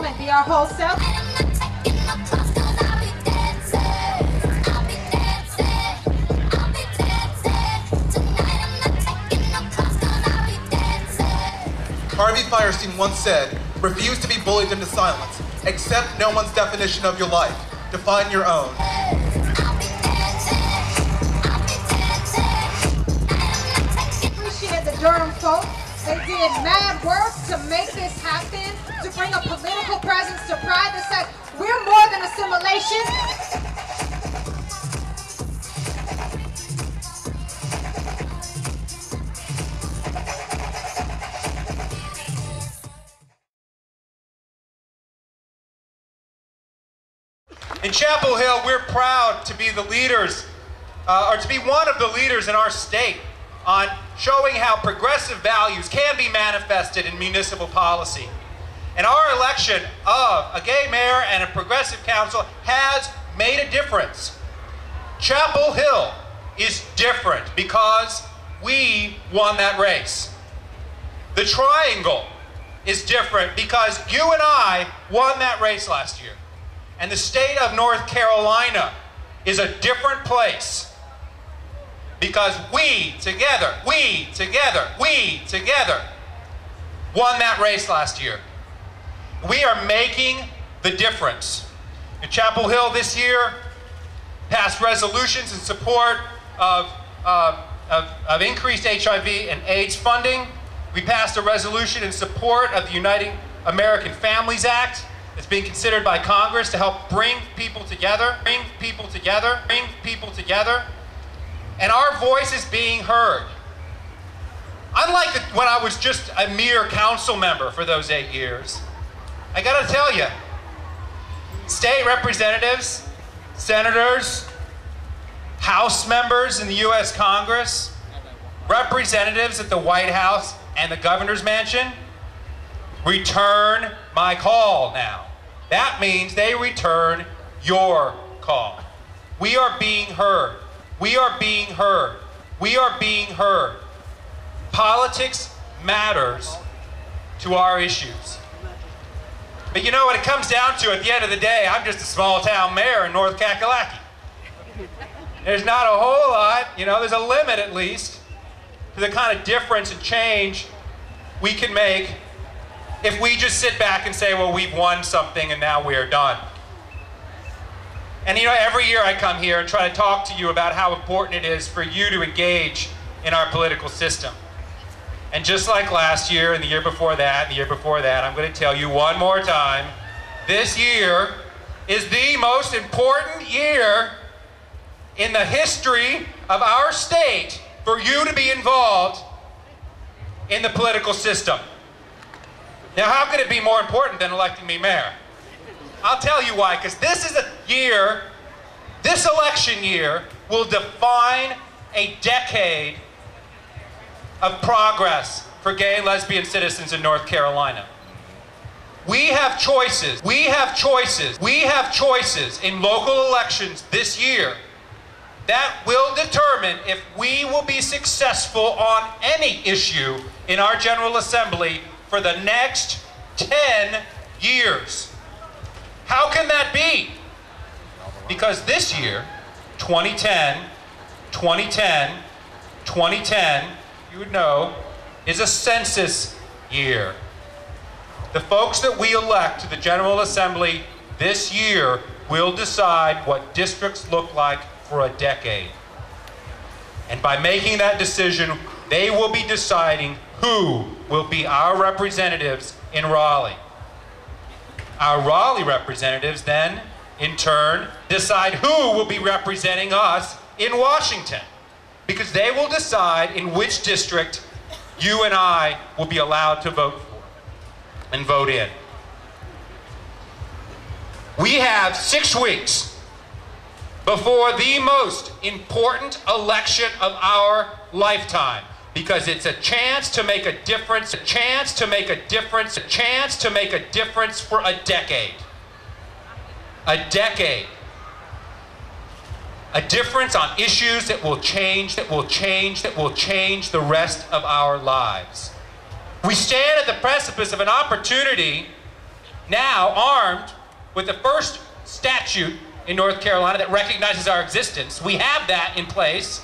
moment, be our whole self. Harvey Fierstein once said, refuse to be bullied into silence. Accept no one's definition of your life. Define your own. Appreciate the Durham folks. They did mad work to make this happen, to bring a political presence to Pride that said, we're more than assimilation. In Chapel Hill, we're proud to be the leaders, or to be one of the leaders in our state on showing how progressive values can be manifested in municipal policy. And our election of a gay mayor and a progressive council has made a difference. Chapel Hill is different because we won that race. The Triangle is different because you and I won that race last year. And the state of North Carolina is a different place because we together won that race last year. We are making the difference. In Chapel Hill this year passed resolutions in support of increased HIV and AIDS funding. We passed a resolution in support of the Uniting American Families Act. It's being considered by Congress to help bring people together, and our voice is being heard. Unlike when I was just a mere council member for those 8 years, I gotta tell you, state representatives, senators, House members in the U.S. Congress, representatives at the White House and the governor's mansion, return my call now. That means they return your call. We are being heard. We are being heard. We are being heard. Politics matters to our issues. But you know what it comes down to at the end of the day? I'm just a small town mayor in North Kakalaki. There's not a whole lot, there's a limit at least to the kind of difference and change we can make if we just sit back and say, well, we've won something and now we're done. And every year I come here and try to talk to you about how important it is for you to engage in our political system. And just like last year and the year before that and the year before that, I'm going to tell you one more time, this year is the most important year in the history of our state for you to be involved in the political system. Now, how could it be more important than electing me mayor? I'll tell you why, because this is a year, this election year will define a decade of progress for gay and lesbian citizens in North Carolina. We have choices. We have choices. We have choices in local elections this year that will determine if we will be successful on any issue in our General Assembly for the next 10 years. How can that be? Because this year, 2010, you would know, is a census year. The folks that we elect to the General Assembly this year will decide what districts look like for a decade. And by making that decision, they will be deciding who will be our representatives in Raleigh. Our Raleigh representatives then, in turn, decide who will be representing us in Washington, because they will decide in which district you and I will be allowed to vote for and vote in. We have 6 weeks before the most important election of our lifetime, because it's a chance to make a difference, a chance to make a difference, a chance to make a difference for a decade. A decade. A difference on issues that will change the rest of our lives. We stand at the precipice of an opportunity now armed with the first statute in North Carolina that recognizes our existence. We have that in place,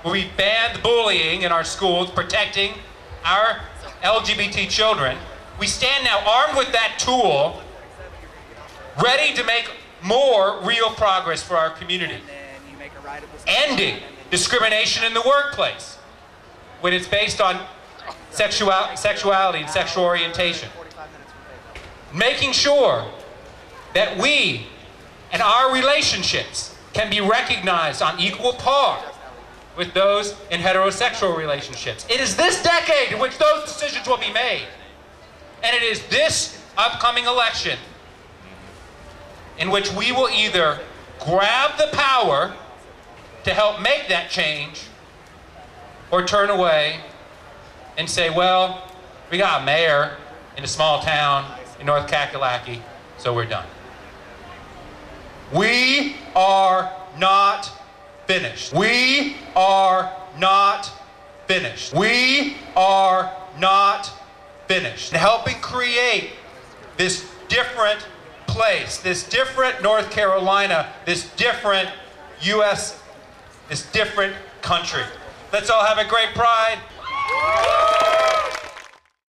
where we banned bullying in our schools, protecting our LGBT children. We stand now armed with that tool, ready to make more real progress for our community. Ending discrimination in the workplace when it's based on sexuality and sexual orientation. Making sure that we and our relationships can be recognized on equal par with those in heterosexual relationships. It is this decade in which those decisions will be made. And it is this upcoming election in which we will either grab the power to help make that change or turn away and say, well, we got a mayor in a small town in North Kakalaki, so we're done. We are not finished. We are not finished. We are not finished. And helping create this different place, this different North Carolina, this different U.S., this different country. Let's all have a great Pride.